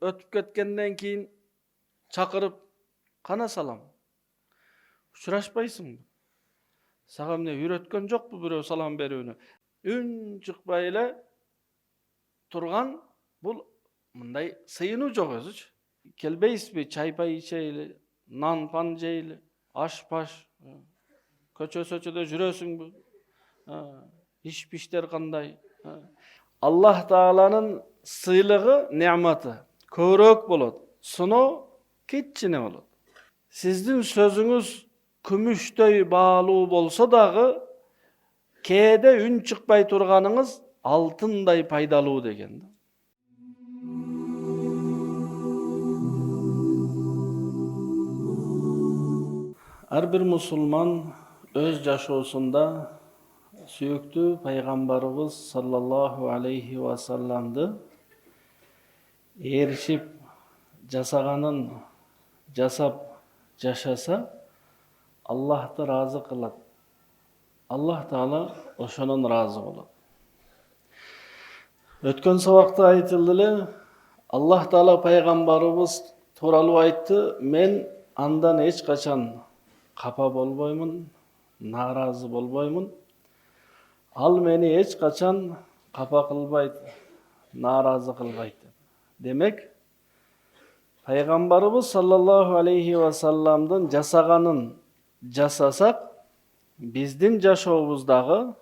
ötüp ketkenden keyin çakırıp kana salam. Uçuraşpaysın. Sağa ne үйrötkön jokpu birөө salam berүүnü. Ün çıkpay ele turgan bul mınday sıyınuu jok özüçü. Kelbeysizbi çay pay içeyli, nan pan jeyli, aş paş, köçö söçödö жүрөsüңbü? İş pişler kanday? Allah Taala'nın sıylığı, nimetı köpürөөк bolot. Sunoo kiçine bolot. Sizdin sözünüz kümüştöy baaluu bolsa dagı kээде ün çıkpay turganыңыз altınday paydalуу деген. Her bir musulman öz yaşoosunda süyüktü Peygamberimiz sallallahu aleyhi ve sellem'di erişip jasaganın jasap jaşasa Allah'ta razı kılat. Allah Taala oşonun razı bolat. Ötkön sabakta aytıldı, Allah Taala Peygamberimiz tuuralı aytты, men andan hiç kaçan kapa bolboymun, narazı bolboymun. Al meni hiç kaçan kapa kılbayt, narazı kılbayt. Demek Peygamberimiz sallallahu aleyhi ve sellem'den jasaganın jasasak bizdin jaşoobuzdağı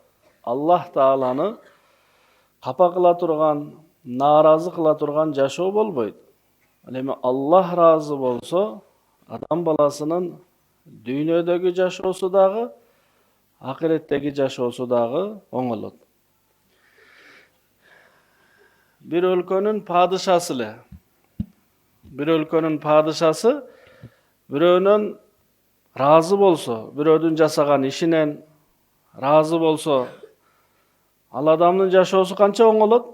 Allah Taala'nı kapa kıla turgan, narazı kıla turgan jaşoo bolboyt. Eме Allah razı bolsa adam balasının dünyödögü jaşoosу dagı, ahiretteki jaşoosу dagı oңolot. Bir өлkөнүn padişası ele. Bir өлkөнүn padişası biröөнөн razı bolsa, biröөнүн jasagan işinен razı bolsa, al adamdын jaşoosу kança oңolot?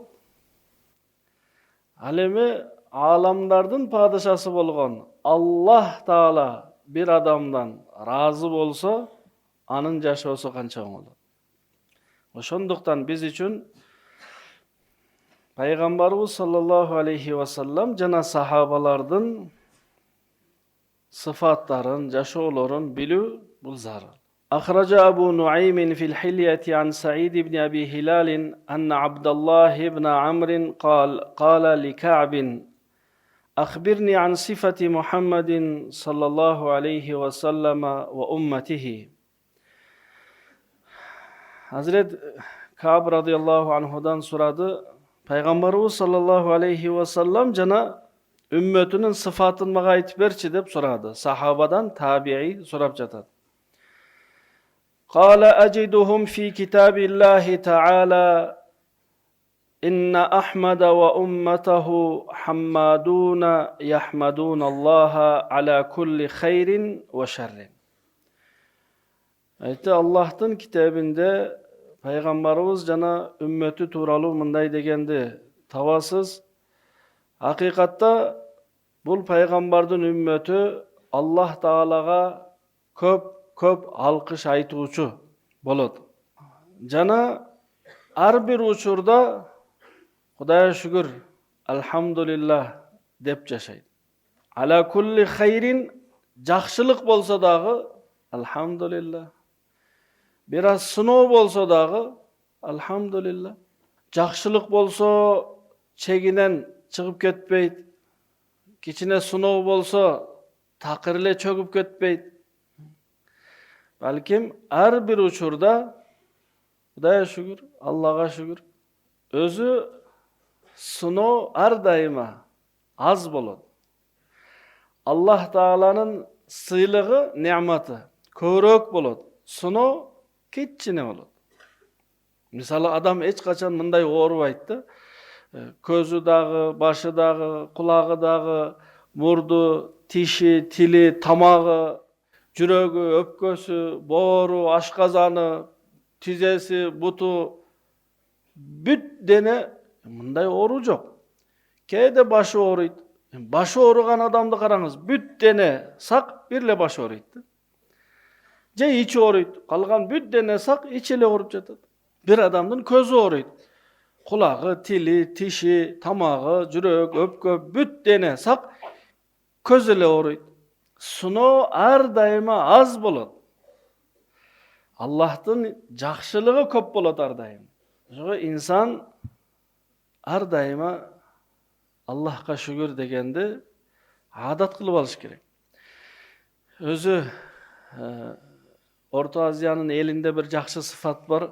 Al эми alamlardın padişası bolgon Allah Taala bir adamdan razı bolsa, anın jaşoosу kança oңolot. Oşonduktan biz üçün Peygamberimiz sallallahu aleyhi ve sellem jana sahabalardın sıfatların, jaşoolorun bilүү bul zarur. Akhraja Abu Nuaym fil Hilyeti an Sa'id ibn Abi Hilal anna Abdullah ibn Amr qala li Ka'b akhbirni an sifati Muhammedin sallallahu aleyhi ve sellem ve ummetihi. Hazret Ka'b radıyallahu anhudan soradı. Peygamberimiz sallallahu aleyhi ve sellem jana ümmetinin sıfatını maga aytып berçi dep soradı. Sahabadan tabi'i sorap jatat. Qala ajiduhum fi kitabillahi ta'ala inna Ahmada ve ummatahu hammaduna yahmadunallaha ala kulli khairin ve şerrin. Aytı Allah'ın kitabında Peygamberimiz jana ümmeti tuuralı mınday degendi. Tavasız hakikatta bul Peygamberдің ümmeti Allah Taala'ga köp alkış aytuuçu bolot. Jana har bir uçurda Kudaya şükür, elhamdülillah dep jaşaydı. Ala kulli hayrin jakşılık bolsa dağı elhamdülillah. Biraz sınoo bolsa dağı elhamdülillah. Jakşılık bolsa çeginen çıkıp ketpeyt. Kiçine sınoo bolsa takırle çöküp ketpeyt. Balkim her bir uçurda Kudaya şükür, Allah'a şükür. Özü sınoo her daima az bolot. Allah Taala'nın sıylığı, nimeti köpürөөк bolot. Sınoo kiçine bolot. Misалы adam hiç kaçan mınday oorubайт da. Közü dağı, başı dağı, kulağı dağı, murdu, tişi, tili, tamağı, жүрөгү, öpkösü, booru, aşkazanı, tizesi, butu, büt dene mınday ooruu жок. Kээде başı ooruyt. Başı oorugan adamды karаңыз, büt dene sak birle başı ooruyt. Je içi ooruyt. Kalgan büt dene sak içi ele oorup jatat. Bir adamdın közü ooruyt. Kulagı, tili, tişi, tamağı, jürek, öpkö, büt dene sak köz ele oruýt. Suno ar daima az bolat. Allah'tın jakşylygy köp bolat ar daima. Şoňa insan ar daima Allah'a şükür degendi adat kılıp alış gerek. Özü Orta Aziýanyň elinde bir jakşy sıfat var.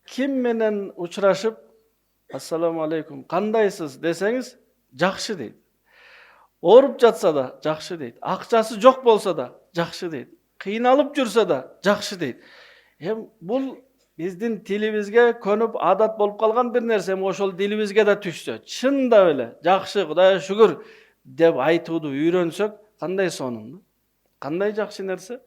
Kim menen uçraşıp assalamu aleykum kandaysız deseňiz jakşy diýdi. Orup jatsa da jakşy diýdi. Akçasy jok bolsa da jakşy diýdi. Kıynalıp jürse da jakşy diýdi. Hem bul bizdin tilibizge könüp adat bolup kalgan bir nerse, oşol dilibizge de düşse. Çın da öyle. Jakşy, Hudaýa şükür dep aýtuwdy öýrensek, kanday sonundu? Kanday jakşy nerse?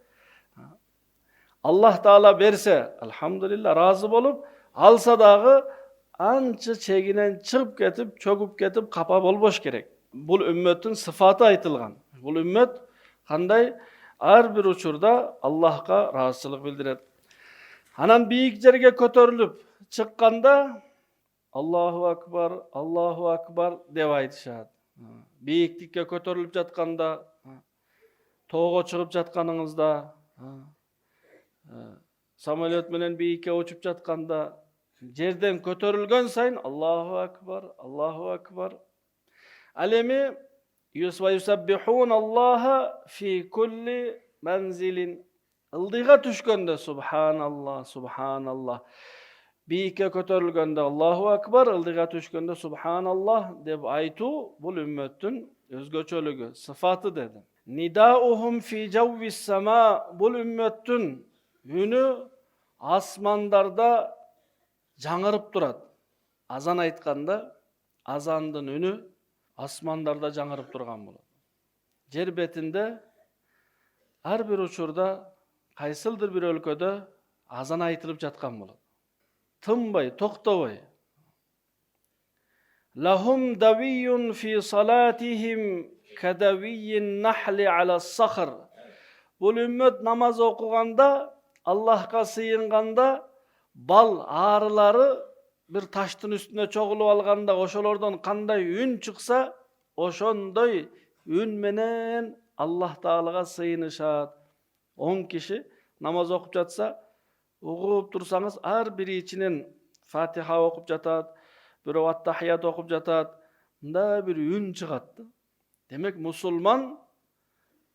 Allah Taala berse, elhamdülillah razı bolup, alsa dağı ança çeginen çıkıp ketip, çöküp ketip kapa bolboş gerek. Bul ümmetin sıfatı aytılgan. Bul ümmet kanday ar bir uçurda Allah'a razıçylyk bildiret. Anan biýik jerge köterilip çıkkanda Allahu akbar, Allahu akbar dep aýdyşat. Biýiklikke köterilip jatkanda, toğga çıkıp jatkanyňyzda, samolyot menen biýikke uçup jatkanda, jerden köterilgen saýyn Allahu akbar, Allahu akbar. Alemi yusabbihun Allaha fi kulli manzilin. Ildyga düşgende subhanallah, subhanallah. Biýikke köterilgende Allahu akbar, ıldyga düşgende subhanallah dep aýtu bul ümmettin özgöçölügi, sıfaty dedi. Nidauhum fi jawvis sama, bul ümmettin ünü asmandarda jaňyryp durat. Azan aýtkanda azandyn ünü asmandarda jaňyryp turgan bolat. Jer betinde her bir uçurda kaysıldır bir өлköde azan aýtılıp jatkan bolat. Tınbay, toktabay. Lahum daviyyun fi salatihim kadaviyyin nahli ala sahr. Bu ümmet namaz okuganda, Allah'a sıyınganda bal ağrıları bir taştın üstüne çoğulup alganda oşolordan kanday ün çıksa oşondoy ün menen Allah Taalaga sıyınışat. 10 kişi namaz okup jatsa, ugup tursaňyz her biri içinen Fatiha okup jatat, biri At-Tahiyyat okup jatat. Bunda bir ün çıgatdy. Demek musulman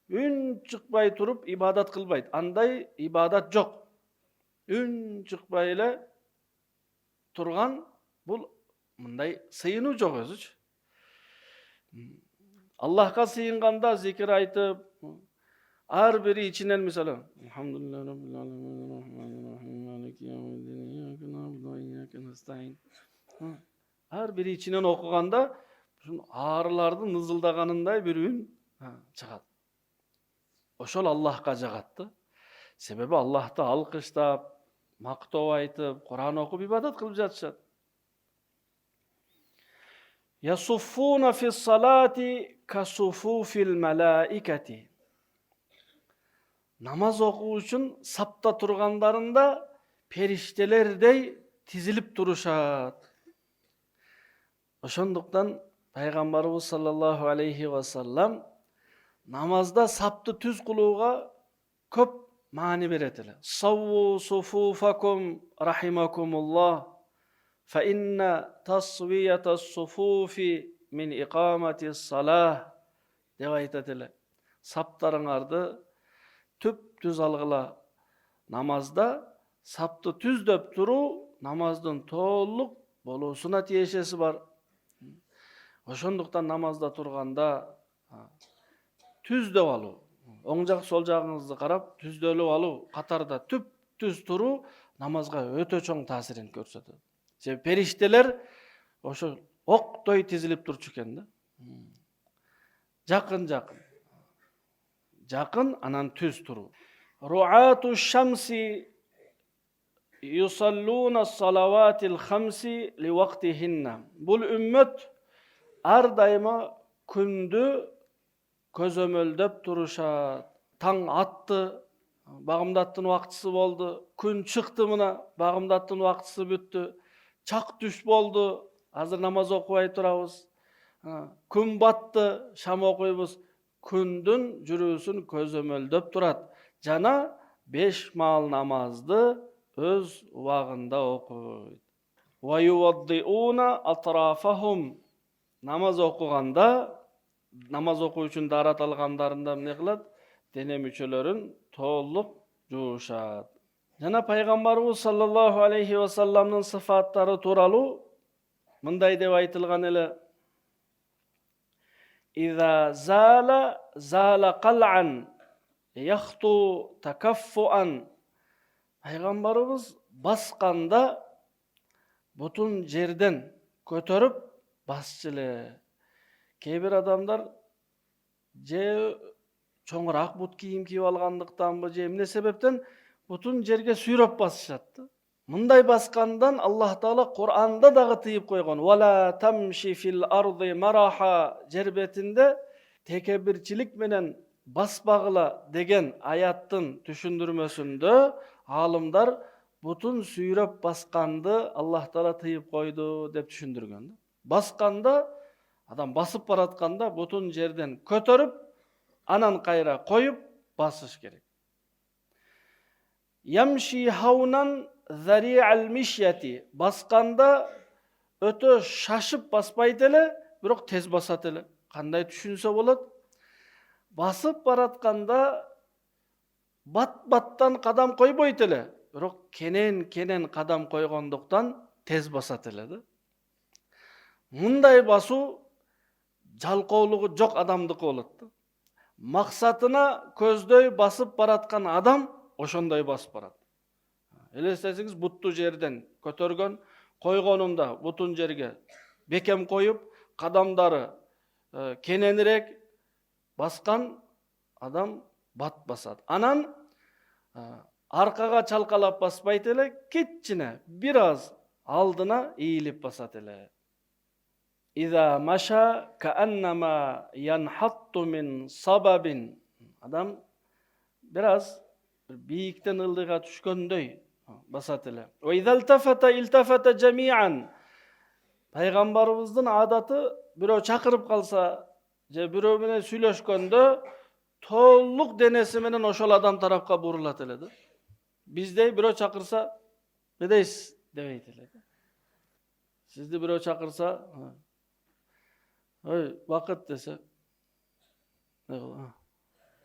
ün çıkpay turup ibadat kılbaydı. Anday ibadat jok. Ün çıkpay ele turgan bul munday sıyınu jok özüç. Allah'a sıyınganda zikir aytıp, her biri içinden mesela Elhamdülillah Rabbil Alemin Rahmanirrahim Maliki Yevmiddin İyyâke na'budu ve iyyâke nestaîn. Her biri içinden okuganda ağrılardı nızıldaganınday bir ün çıkat. Oşol Allah'a jagatdı. Sebebi Allah'ta alkışlap, maktaw aytıp, Kur'an okup ibadat kılıp jatışat. Yasuffuna fi's salati kasufufil malaikati. Namaz okuw üçün sapta turganlarında periştelerdey tizilip duruşat. Oşonduktan Peygamberimiz sallallahu aleyhi ve sellem namazda sapты tüz kılıuga köp mani beretile. Savvu sufufakum rahimakumullah. Fe inne tasviyetas sufufi min iqamatis salah. Dep aytatile. Saptaryňardy tüp tüz algıla. Namazda sapты tüzdöp turu namazdın tolluk bolusuna tiyeşesi var. Oşonduktan namazda turganda tüzdöp alu. Oň jak sol jagyňyzdy karap tüzdölüp alu katarda tüp tüz turu namazga ötö çoň tasirin görsetdi. Sebäbi perişteler oşo oktoy tizilip turçu eken da. Jakyn anan tüz turu. Ru'atu şamsi yusalluna salavatil hamsi li waqtihinna. Bul ümmet ar daima kündü közömöldöp turuşat. Taň atty, bagymdattyn wagtysy boldy. Gün çykdy mına, bagymdattyn wagtysy bütdi. Çak düş boldu. Hazır namaz okubay turabız. Kun battı, şam okuyubuz. Kündün jürüsün közömölдөp turat. Jana 5 mal namazdı öz wagында okuyt. Wa yuwaddiuna atrafahum. Namaz okuganda, namaz okuw üçin darat algandarында эмне кылат? Дене мүчөлөрүн толук жуушат. Жана пайгамбарыбыз саллаллаху алейхи ва салламдын сыфаттары тууралуу мындай деп айтылган эле: "Иза зала қал'ан яхту такаффуан." Пайгамбарыбыз басканда бутун жерден көтөрүп басчы эле. Кээ бир адамдар же чоңураак бут кийим кийип алгандыктанбы, же эмне себептен бутун жерге сүйрөп басышат. Мындай баскандан Аллах Таала Кур'анда дагы тыйып койгон. "Вала тамши фил арди мараха." Жер бетинде текебирчилик менен баспагыла деген аяттын түшүндүрмөсүндө алымдар бутун сүйрөп басканды Аллах Таала тыйып койду деп түшүндүргөн. Басканда, адам басып баратканда бутун жерден көтөрүп, анан кайра коюп басыш керек. Ямши хаунан зари'ал мишяти. Басканда өтө шашып баспайт эле, бирок тез басат эле. Кандай түшүнсө болот? Басып баратканда бат-баттан кадам койбойт эле, бирок кенен кадам койгондуктан тез басат эле да. Мындай басуу жалкоолугу жок адамдыкы болот да. Максатына көздөй басып бараткан адам ошондой басып барат. Элестесеңиз, бутту жерден көтөргөн, койгонунда бутун жерге бекем коюп, кадамдары кененирээк баскан адам бат басат. Анан аркага чалкалап баспайт эле, кичине бир аз алдына ийилип басат эле. Иза маша кааннама янхатту мин сабабин. Адам бир аз бийиктен ылдыйга түшкөндөй басат эле. Ва иза илтафата жамиан. Пайгамбарыбыздын адаты, бирөө чакырып калса же бирөө менен сүйлөшкөндө толук денеси менен ошол адам тарапка бурулат эле да. Биздей бирөө чакырса, "Кедейсиз?" дебейт эле. Сизди бирөө чакырса, "Ой, вакыт" десе,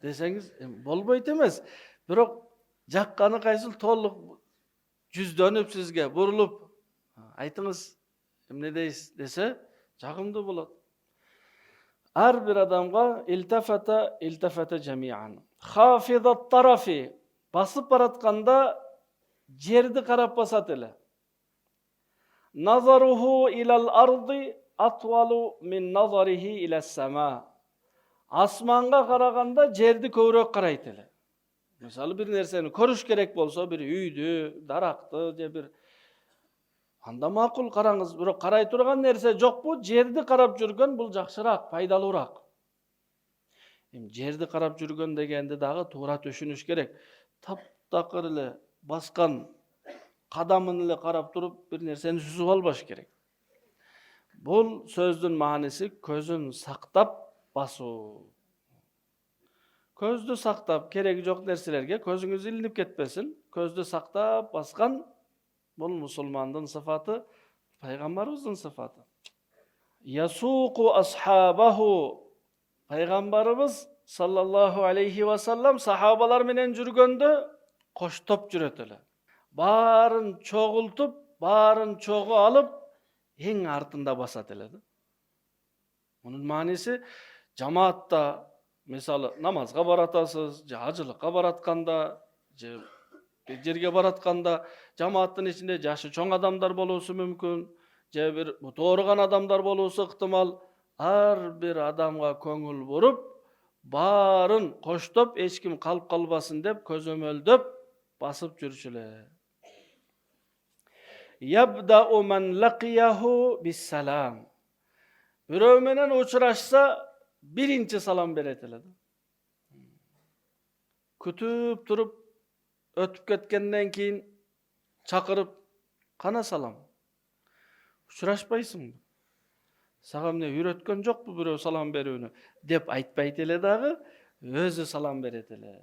десеңиз болбойт эмес. Бирок жакканы кайсыл, толук жүздөнүп сизге бурулуп, "Айтыңыз, эмне дейсиз?" десе, жагымдуу болот. Ар бир адамга илтафата жамиан. Хафизат тарафи. Басып баратканда жерди карап басат эле. Назаруху илал арди атвалу мин назарихи илас сама. Асманга караганда жерди көбүрөөк карайт эле. Мисалы, бир нерсени көрүш керек болсо, бир үйдү, даракты же бир, анда макул караңыз. Бирок карай турган нерсе жокпу, жерди карап жүргөн бул жакшыраак, пайдалуураак. Жерди карап жүргөн дегенди дагы туура түшүнүш керек. Таптакыр эле баскан кадамын эле карап туруп бир нерсени сүзүп албаш керек. Бул сөздүн мааниси көзүн сактап басуу. Көздү сактап, кереги жок нерселерге көзүңүз илинип кетпесин. Көздү сактап баскан бул мусулмандын сыфаты, пайгамбарыбыздын сыфаты. Ясуqu асхабаху. Пайгамбарыбыз саллаллаху алейхи ва саллам сахабалар менен жүргөндө коштоп жүрөт эле. Баарын чогултуп, баарын чогу алып, эң артында басат эле да. Мунун мааниси, жамаатта, мисалы, намазга баратасыз, же ажылыкка баратканда, же бир жерге баратканда, жамааттын ичинде жашы чоң адамдар болуусу мүмкүн, же бир ооруган адамдар болуусу ыктымал. Ар бир адамга көңүл буруп, баарын коштоп, эч ким калып калбасын деп көзөмөлдөп басып жүрчү эле. Yabda'u man laqiyahu bis salam. Bирөө менен учурашса, биринчи салам берет эле. Күтүп туруп, өтүп кеткенден кийин чакырып, "Кана салам?" Учурашпайсыңбы? Сага эмне үйрөткөн жокпу бирөө салам берүүнү деп айтпайт эле дагы, өзү салам берет эле.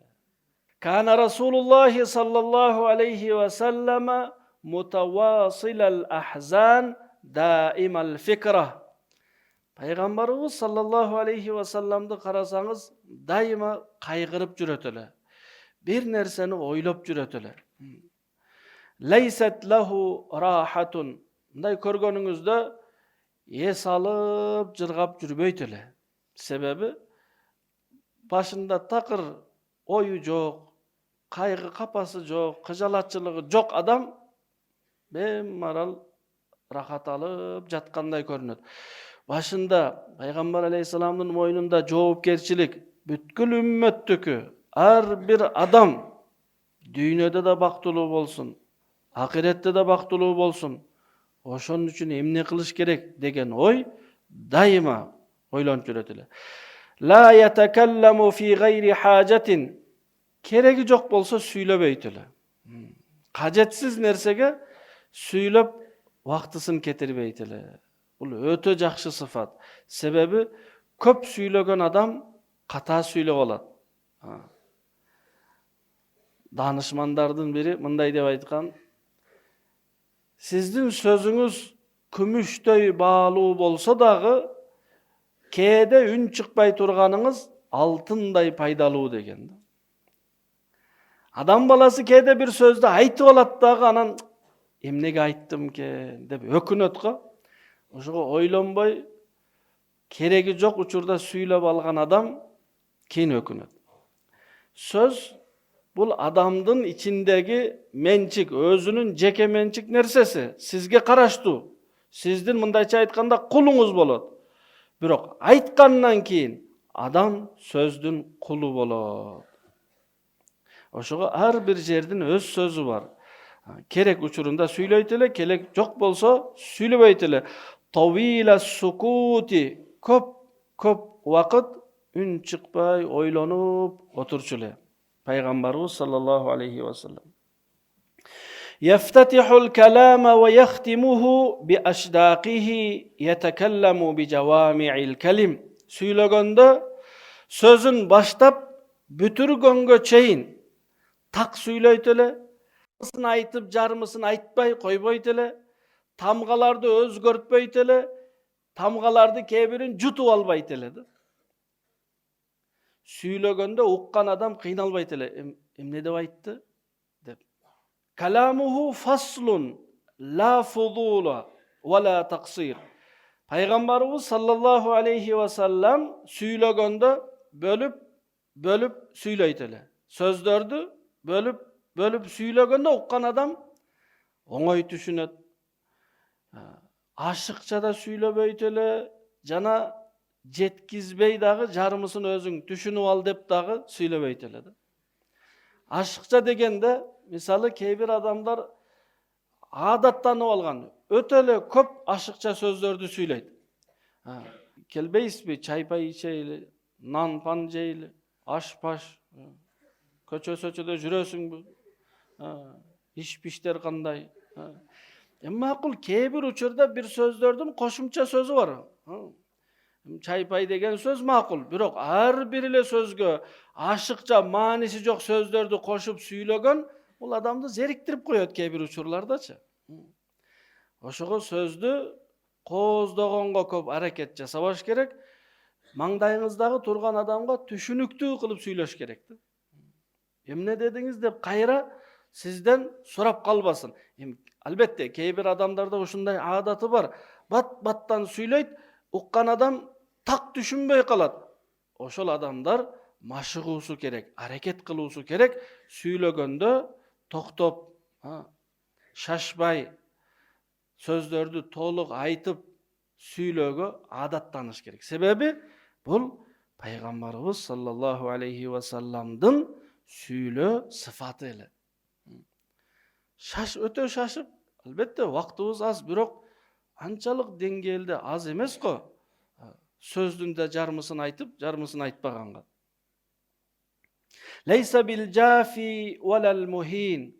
Кана Расулуллахи саллаллаху алейхи ва саллама мутавасилал ахзан даимал фикра. Пайгамбарыбыз саллаллаху алейхи ва салламды карасаңыз, дайыма кайгырып жүрөт эле. Бир нерсени ойлоп жүрөт эле. Лейсат лаху рахатун. Мындай көргөнүңүздө эс алып, жыргап жүрбөйт эле. Себеби башында такыр ою жок, кайгы капасы жок, кыжалатчылыгы жок адам бемарал рахат алып жаткандай көрүнөт. Башында пайгамбар алейхисаламдын мойнунда жоопкерчилик, бүткүл үммөттүкү, ар бир адам дүйнөдө да бактылуу болсун, акыретте да бактылуу болсун. Ошон үчүн эмне кылыш керек деген ой дайыма ойлонуп жүрөт эле. Ла ятакалламу фи гайри хажатин. Кереги жок болсо сүйлөбөйт эле. Кажетсиз нерсеге сүйлөп вактысын кетирбейт эле. Бул өтө жакшы сыфат. Себеби көп сүйлөгөн адам ката сүйлөп алат. Данышмандардын бири мындай деп айткан: сиздин сөзүңүз күмүштөй баалуу болсо дагы, кээде үн чыкпай турганыңыз алтындай пайдалуу деген. Адам баласы кээде бир сөздү айтып алат дагы, анан эмнеге айттым экен деп өкүнөт го. Ошого ойлонбой, кереги жок учурда сүйлөп алган адам кийин өкүнөт. Сөз бул адамдын ичиндеги менчик, өзүнүн жеке менчик нерсеси, сизге караштуу. Сиздин мындайча айтканда кулуңуз болот. Бирок айткандан кийин адам сөздүн кулу болот. Ошого ар бир жердин өз сөзү бар. Керек учурунда сүйлөйт эле, керек жок болсо сүйлөбөйт эле. Тавила сукути, көп убакыт үн чыкпай ойлонуп отурчу эле. Пайгамбарыбыз саллаллаху алейхи ва саллам. Яфтатихул калама ва яхтимуху би ашдaqиhi yatakallamu bi jawami'il kalim. Сүйлөгөндө сөзүн баштап бүтүргөнгө чейин так сүйлөйт эле, жарымысын айтып, жарымысын айтпай койбойт эле, тамгаларды өзгөртпөйт эле, тамгаларды кээ бирин жутуп албайт эле. Сүйлөгөндө уккан адам кыйналбайт эле. Эмне деп айтты? Деп. Каламуху фаслун ла фудула ва ла тaqsir. Пайгамбарыбыз саллаллаху алейхи ва саллам сүйлөгөндө бөлүп сүйлөйт эле. Сөздөрдү бөлүп сүйлөгөндө уккан адам оңой түшүнөт. Ашыкча да сүйлөбөйт эле, жана жеткизбей дагы жарымысын өзүң түшүнүп ал деп дагы сүйлөбөйт эле. Ашыкча дегенде, мисалы кээ бир адамдар адаттанып алган, өтө эле көп ашыкча сөздөрдү сүйлөйт. Келбейсизби, чай-пай ичейли, нан-пан жейли, аш-паш, көчө-сөчөдө жүрөсүңбү? Иш-пиштер кандай? Макул, кээ бир учурда бир сөздөрдүн кошумча сөзү бар. Чай-пай деген сөз макул, бирок ар бир эле сөзгө ашыкча, мааниси жок сөздөрдү кошуп сүйлөгөн бул адамды зериктирип коет кээ бир учурлардачы. Ошого сөздү кооздогонго көп аракет жасабаш керек. Маңдайыңыздагы турган адамга түшүнүктүү кылып сүйлөш керек. Эмне дедиңиз деп кайра сизден сурап калбасын. Албетте, кээ бир адамдарда ушундай адаты бар. Бат-баттан сүйлөйт, уккан адам так түшүнбөй калат. Ошол адамдар машыгуусу керек, аракет кылуусу керек. Сүйлөгөндө токтоп, шашпай, сөздөрдү толук айтып сүйлөөгө адаттаныш керек. Себеби бул пайгамбарыбыз саллаллаху алейхи ва салламдын сүйлөө сыфаты эле. Өтө шашып, албетте вактыбыз аз, бирок анчалык деңгээлде аз эмес го. Сөздүн да жарымысын айтып, жарымысын айтпаганга. Лейса бил жафи валал мухин.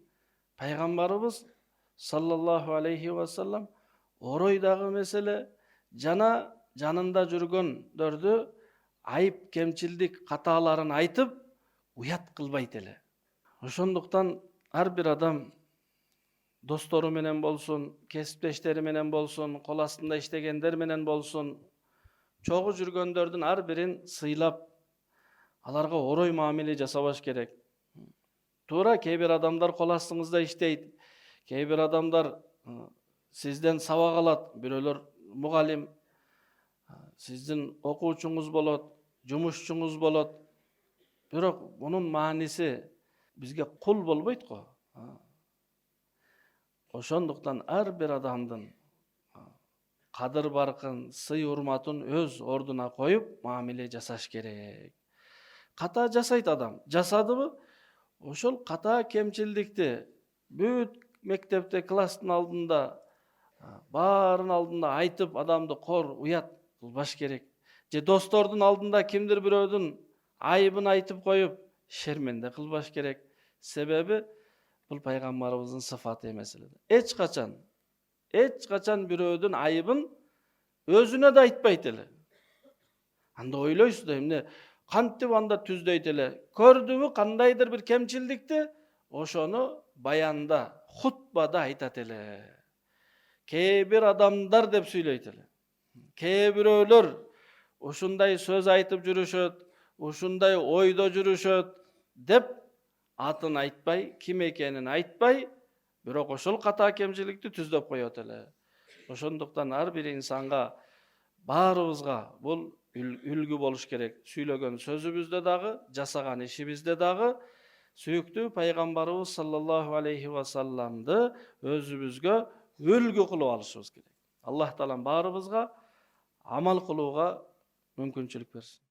Пайгамбарыбыз саллаллаху алейхи ва саллам Орой дагы меселе, жана жанында жүргөндөрдү айып, кемчилдик, катааларын айтып, уят кылбайт эле. Ошондуктан ар бир адам достору менен болсун, кесиптештери менен болсун, кол астында иштегендер менен болсун, чогуу жүргөндөрдүн ар бирин сыйлап, аларга орой мамиле жасабаш керек. Туура, кээ бир адамдар кол астыңызда иштейт, кээ бир адамдар сизден сабак алат, бирөөлөр мугалим, сиздин окуучуңуз болот, жумушчуңуз болот. Бирок мунун мааниси бизге кул болбойт го. Ошондуктан ар бир адамдын кадыр баркын, сый урматын өз ордуна коюп, мамиле жасаш керек. Ката жасайт адам, жасадыбы, ошол ката кемчилдикти бүт мектепте, класстын алдында, баарын алдында айтып, адамды кор, уят кылбаш керек. Же достордун алдында кимдир бирөөдүн айыбын айтып коюп, шерменде кылбаш керек. Себеби бул пайгамбарыбыздын сыфаты эмес эле. Эч качан бирөөдүн айыбын өзүнө да айтпайт эле. Анда ойлойсуз да, эмне кантип анда түздөйт эле. Көрдүбү кандайдыр бир кемчилдикти, ошону баянда, хутбада айтат эле. Кээ бир адамдар деп сүйлөйт эле. Кээ бирөөлөр ушундай сөз айтып жүрүшөт, ушундай ойдо жүрүшөт деп атын айтпай, ким экенин айтпай, бирок ошол ката кемчиликти түздөп коет эле. Ошондуктан ар бир инсанга, баарыбызга бул үлгү болуш керек. Сүйлөгөн сөзүбүздө дагы, жасаган ишибизде дагы сүйүктүү пайгамбарыбыз саллаллаху алейхи ва салламды өзүбүзгө үлгү кылып алышыбыз керек. Аллах таалам баарыбызга амал кылууга мүмкүнчүлүк берсин.